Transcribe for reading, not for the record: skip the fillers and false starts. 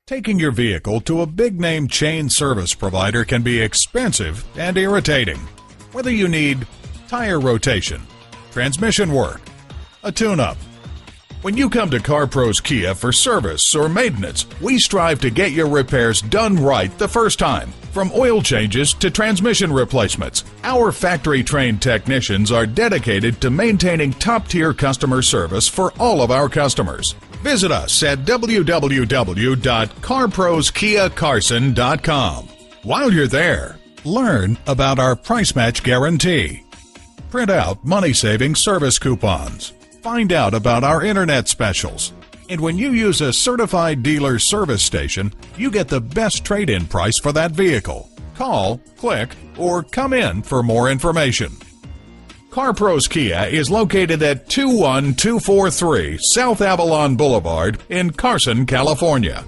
Taking your vehicle to a big-name chain service provider can be expensive and irritating. Whether you need tire rotation, transmission work, a tune-up. When you come to CarPros Kia for service or maintenance, we strive to get your repairs done right the first time. From oil changes to transmission replacements, our factory-trained technicians are dedicated to maintaining top-tier customer service for all of our customers. Visit us at www.carproskiacarson.com. While you're there, learn about our price match guarantee. Print out money-saving service coupons. Find out about our internet specials. And when you use a certified dealer service station, you get the best trade-in price for that vehicle. Call, click, or come in for more information. CarPros Kia is located at 21243 South Avalon Boulevard in Carson, California.